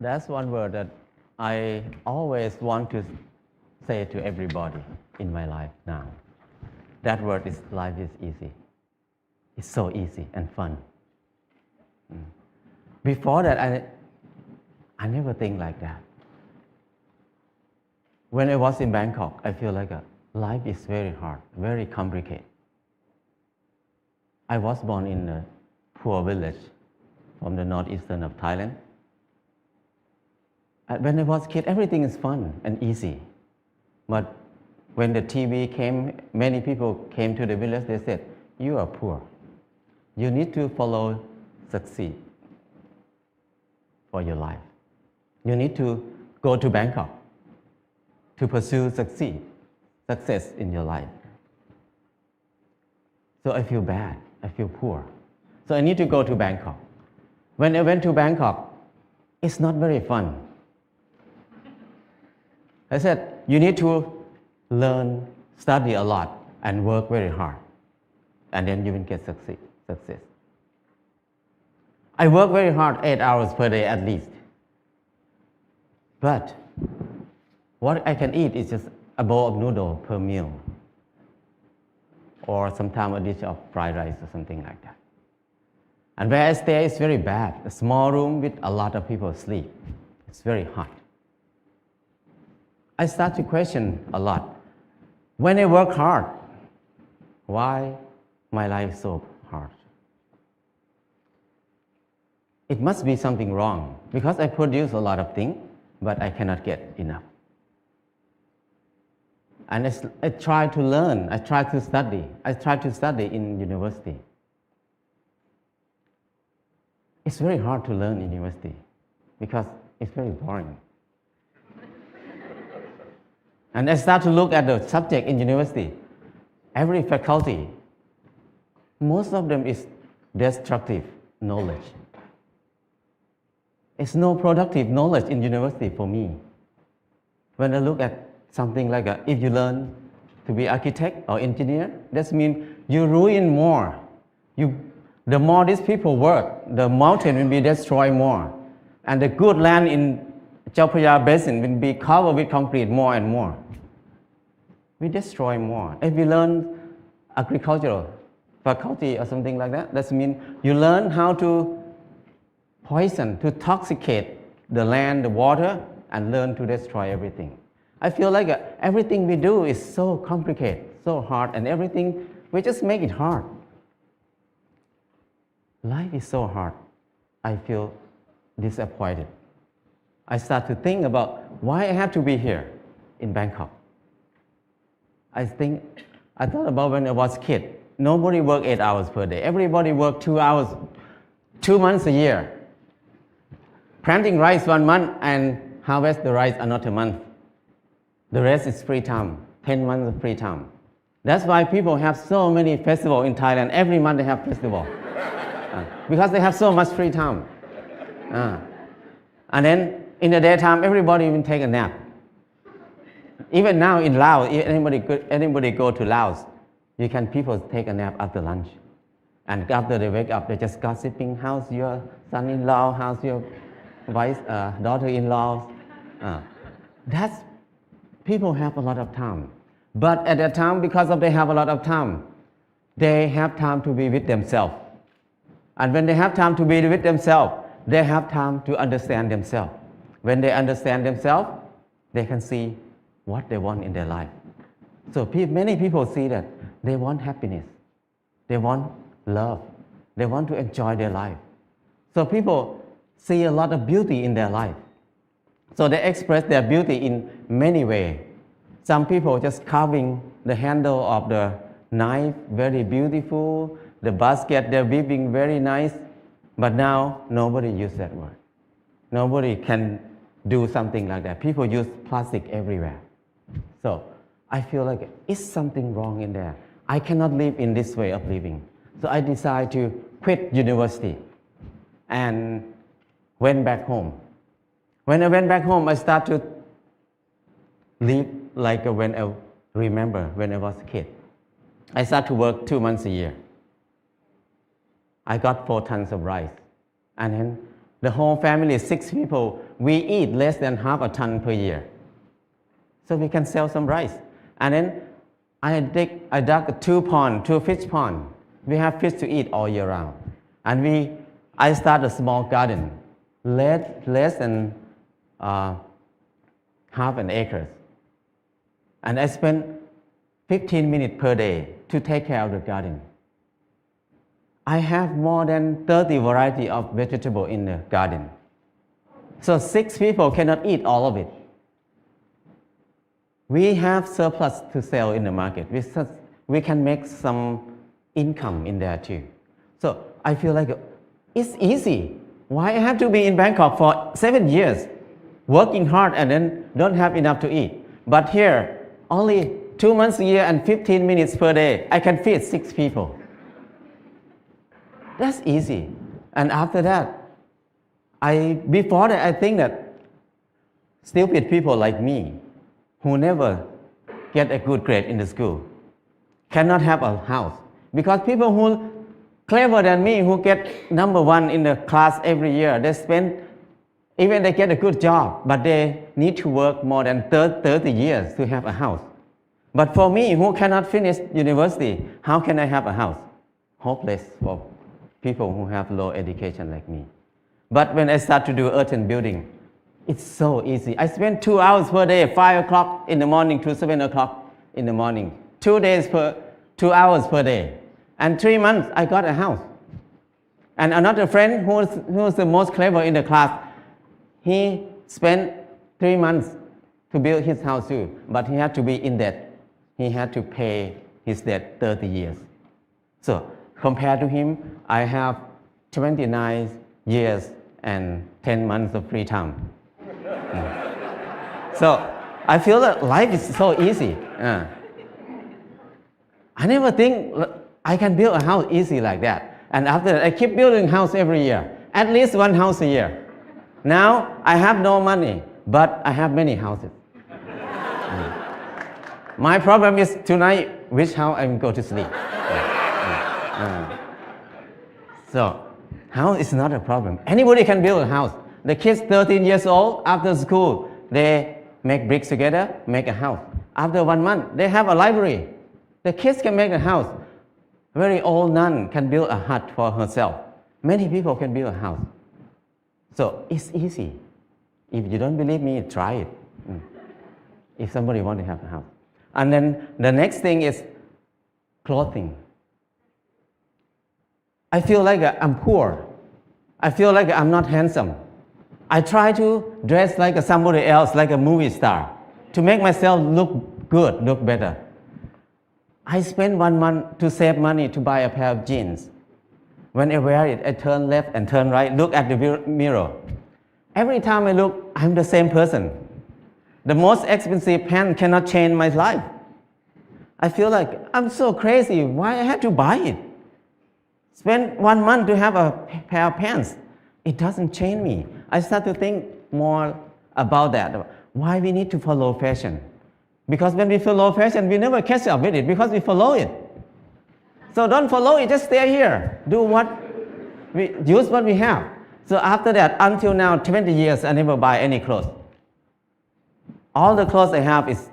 That's one word that I always want to say to everybody in my life now. That word is life is easy. It's so easy and fun. Before that, I never think like that. When I was in Bangkok, I feel like life is very hard, very complicated. I was born in a poor village from the northeastern of Thailand. When I was a kid, everything is fun and easy. But when the TV came, many people came to the village, they said, you are poor. You need to follow succeed for your life. You need to go to Bangkok to pursue success in your life. So I feel bad, I feel poor. So I need to go to Bangkok. When I went to Bangkok, it's not very fun. I said, you need to learn, study a lot, and work very hard. And then you will get success. I work very hard, 8 hours per day at least. But what I can eat is just a bowl of noodle per meal. Or sometimes a dish of fried rice or something like that. And where I stay is very bad. A small room with a lot of people sleep. It's very hot. I start to question a lot. When I work hard, why my life is so hard? It must be something wrong because I produce a lot of things, but I cannot get enough. And I try to learn, I try to study. I try to study in university. It's very hard to learn in university because it's very boring. And I start to look at the subject in university. Every faculty, most of them is destructive knowledge. It's no productive knowledge in university for me. When I look at something like if you learn to be architect or engineer, that means you ruin more. The more these people work, the mountain will be destroyed more. And the good land in Chao Phraya Basin will be covered with concrete more and more. We destroy more. If you learn agricultural faculty or something like that, that means you learn how to poison, to toxicate the land, the water, and learn to destroy everything. I feel like everything we do is so complicated, so hard, and everything, we just make it hard. Life is so hard. I feel disappointed. I start to think about why I have to be here in Bangkok. I thought about when I was a kid. Nobody worked 8 hours per day. Everybody worked 2 hours, 2 months a year. Planting rice 1 month and harvest the rice another month. The rest is free time, 10 months of free time. That's why people have so many festivals in Thailand. Every month they have festival. Because they have so much free time. And then in the daytime, everybody will take a nap. Even now in Laos, if anybody go to Laos, people take a nap after lunch. And after they wake up, they just gossiping, how's your son-in-law, how's your daughter-in-law. People have a lot of time. But at that time, because they have a lot of time, they have time to be with themselves. And when they have time to be with themselves, they have time to understand themselves. When they understand themselves, they can see what they want in their life. So many people see that they want happiness. They want love. They want to enjoy their life. So people see a lot of beauty in their life. So they express their beauty in many ways. Some people just carving the handle of the knife, very beautiful. The basket, they're weaving very nice. But now, nobody uses that word. Nobody can do something like that. People use plastic everywhere. So I feel like it's something wrong in there. I cannot live in this way of living. So I decided to quit university and went back home. When I went back home, I started to live like when I remember when I was a kid. I started to work 2 months a year. I got 4 tons of rice. And then The whole family, 6 people, we eat less than half a ton per year. So we can sell some rice. And then I dug 2 fish pond. We have fish to eat all year round. And I started a small garden, less than half an acre. And I spent 15 minutes per day to take care of the garden. I have more than 30 varieties of vegetable in the garden. So 6 people cannot eat all of it. We have surplus to sell in the market. We can make some income in there too. So I feel like it's easy. Why I have to be in Bangkok for 7 years, working hard and then don't have enough to eat? But here, only 2 months a year and 15 minutes per day, I can feed 6 people. That's easy. And after that, before that, I think that stupid people like me, who never get a good grade in the school, cannot have a house. Because people who clever than me, who get number 1 in the class every year, even they get a good job, but they need to work more than 30 years to have a house. But for me, who cannot finish university, how can I have a house? Hopeless for people who have low education like me. But when I start to do earth and building, it's so easy. I spend 2 hours per day, 5 o'clock in the morning to 7 o'clock in the morning. 2 hours per day. And 3 months, I got a house. And another friend who's the most clever in the class, he spent 3 months to build his house too, but he had to be in debt. He had to pay his debt 30 years. So compared to him, I have 29 years and 10 months of free time. So I feel that life is so easy. I never think I can build a house easy like that. And after that, I keep building house every year, at least 1 house a year. Now I have no money, but I have many houses. My problem is tonight, which house I will go to sleep. So house is not a problem. Anybody can build a house. The kids 13 years old, after school, they make bricks together, make a house. After 1 month, they have a library. The kids can make a house. Very old nun can build a hut for herself. Many people can build a house. So it's easy. If you don't believe me, try it. If somebody wants to have a house. And then the next thing is clothing. I feel like I'm poor. I feel like I'm not handsome. I try to dress like somebody else, like a movie star, to make myself look good, look better. I spend 1 month to save money to buy a pair of jeans. When I wear it, I turn left and turn right, look at the mirror. Every time I look, I'm the same person. The most expensive pants cannot change my life. I feel like I'm so crazy. Why I have to buy it? Spend 1 month to have a pair of pants. It doesn't change me. I start to think more about that. Why we need to follow fashion? Because when we follow fashion, we never catch up with it because we follow it. So don't follow it, just stay here. Use what we have. So after that, until now, 20 years, I never buy any clothes. All the clothes I have is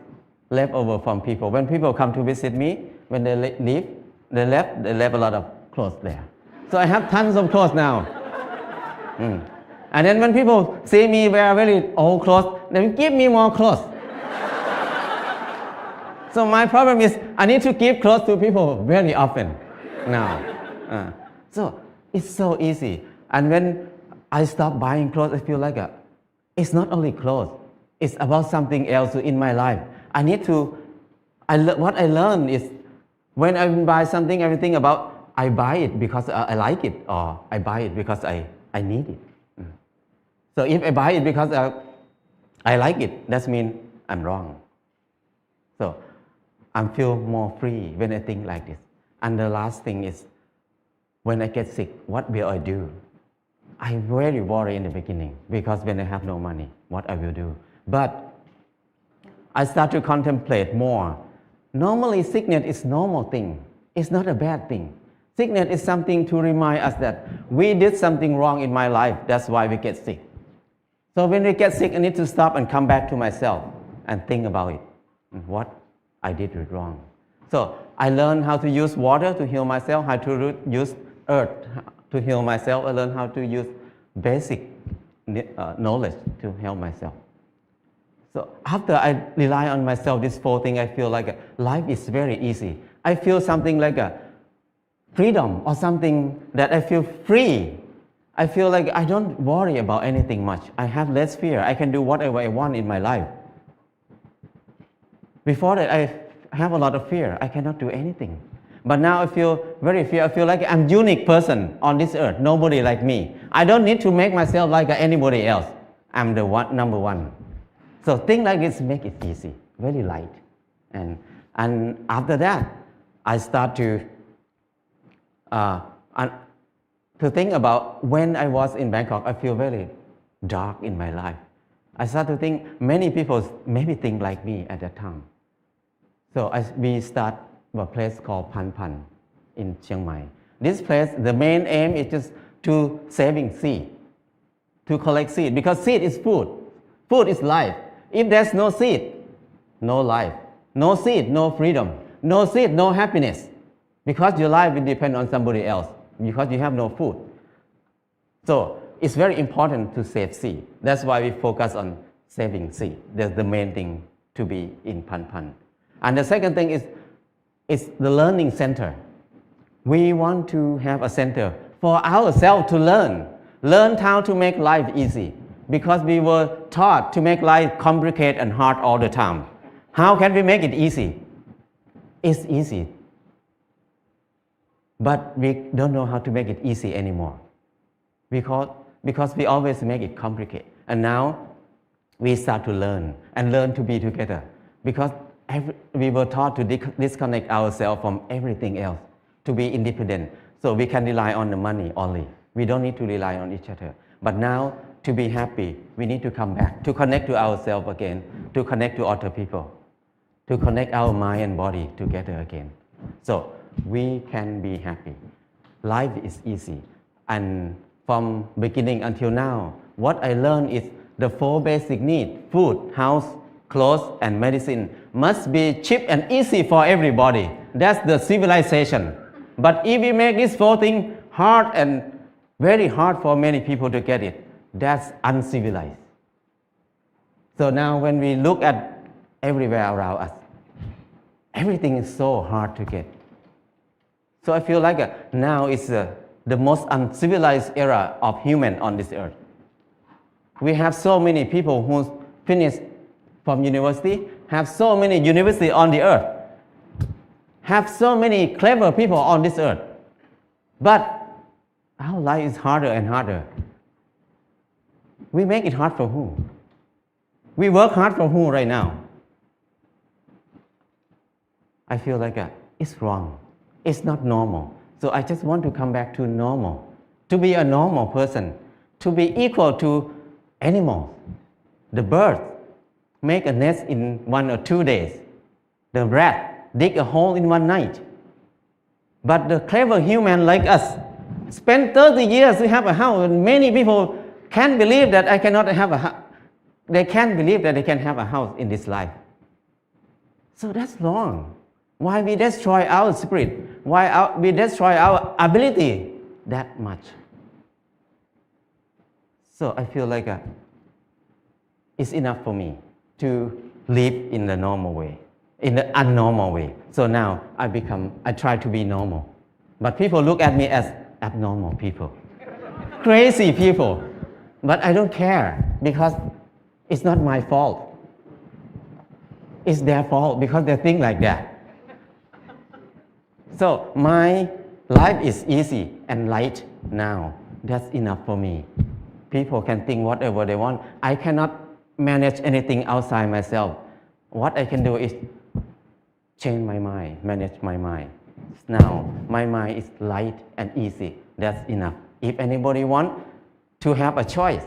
left over from people. When people come to visit me, when they leave, they left a lot of clothes there. So I have tons of clothes now. And then when people see me wear very old clothes, they give me more clothes. So my problem is I need to give clothes to people very often now. So it's so easy. And when I stop buying clothes, I feel like it's not only clothes. It's about something else in my life. What I learned is when I buy something, everything about I buy it because I like it, or I buy it because I need it. So if I buy it because I like it, that means I'm wrong. So I feel more free when I think like this. And the last thing is, when I get sick, what will I do? I'm very worried in the beginning because when I have no money, what I will do. But I start to contemplate more. Normally, sickness is normal thing. It's not a bad thing. Sickness is something to remind us that we did something wrong in my life. That's why we get sick. So when we get sick, I need to stop and come back to myself and think about it. What I did wrong. So I learned how to use water to heal myself, how to use earth to heal myself. I learned how to use basic knowledge to help myself. So after I rely on myself, this 4 things, I feel like life is very easy. I feel something like a freedom or something that I feel free. I feel like I don't worry about anything much. I have less fear. I can do whatever I want in my life. Before that, I have a lot of fear. I cannot do anything. But now I feel very fear. I feel like I'm a unique person on this earth. Nobody like me. I don't need to make myself like anybody else. I'm the number one. So things like this make it easy, very light. And after that, I start to think about when I was in Bangkok, I feel very dark in my life. I start to think many people maybe think like me at that time. So we start a place called Pan Pan in Chiang Mai. This place, the main aim is just to saving seed, to collect seed, because seed is food. Food is life. If there's no seed, no life. No seed, no freedom. No seed, no happiness. Because your life will depend on somebody else, because you have no food. So it's very important to save seed. That's why we focus on saving seed. That's the main thing to be in Pan Pan. And the second thing is the learning center. We want to have a center for ourselves to learn how to make life easy, because we were taught to make life complicated and hard all the time. How can we make it easy? It's easy, but we don't know how to make it easy anymore, because we always make it complicated. And now we start to learn to be together, because we were taught to disconnect ourselves from everything else, to be independent, so we can rely on the money only. We don't need to rely on each other. But now, to be happy, we need to come back, to connect to ourselves again, to connect to other people, to connect our mind and body together again. So we can be happy. Life is easy. And from beginning until now, what I learned is the 4 basic needs, food, house, clothes, and medicine, must be cheap and easy for everybody. That's the civilization. But if we make these 4 things hard and very hard for many people to get it, that's uncivilized. So now when we look at everywhere around us, everything is so hard to get. So I feel like now is the most uncivilized era of human on this earth. We have so many people who finished from university, have so many universities on the earth, have so many clever people on this earth. But our life is harder and harder. We make it hard for who? We work hard for who right now? I feel like it's wrong. It's not normal. So I just want to come back to normal, to be a normal person, to be equal to animals. The bird make a nest in 1 or 2 days. The rat dig a hole in 1 night. But the clever human like us spend 30 years to have a house, and many people can't believe that I cannot have a house. They can't believe that they can have a house in this life. So that's wrong. Why we destroy our spirit? Why we destroy our ability that much? So I feel like it's enough for me to live in the normal way, in the unnormal way. So now I try to be normal. But people look at me as abnormal people, crazy people. But I don't care, because it's not my fault. It's their fault, because they think like that. So my life is easy and light now. That's enough for me. People can think whatever they want. I cannot manage anything outside myself. What I can do is change my mind, manage my mind. Now my mind is light and easy. That's enough. If anybody wants to have a choice,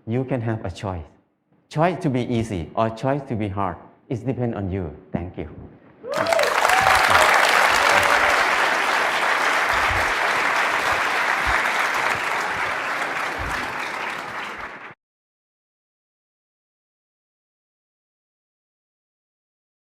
you can have a choice. Choice to be easy or choice to be hard. It depends on you. Thank you.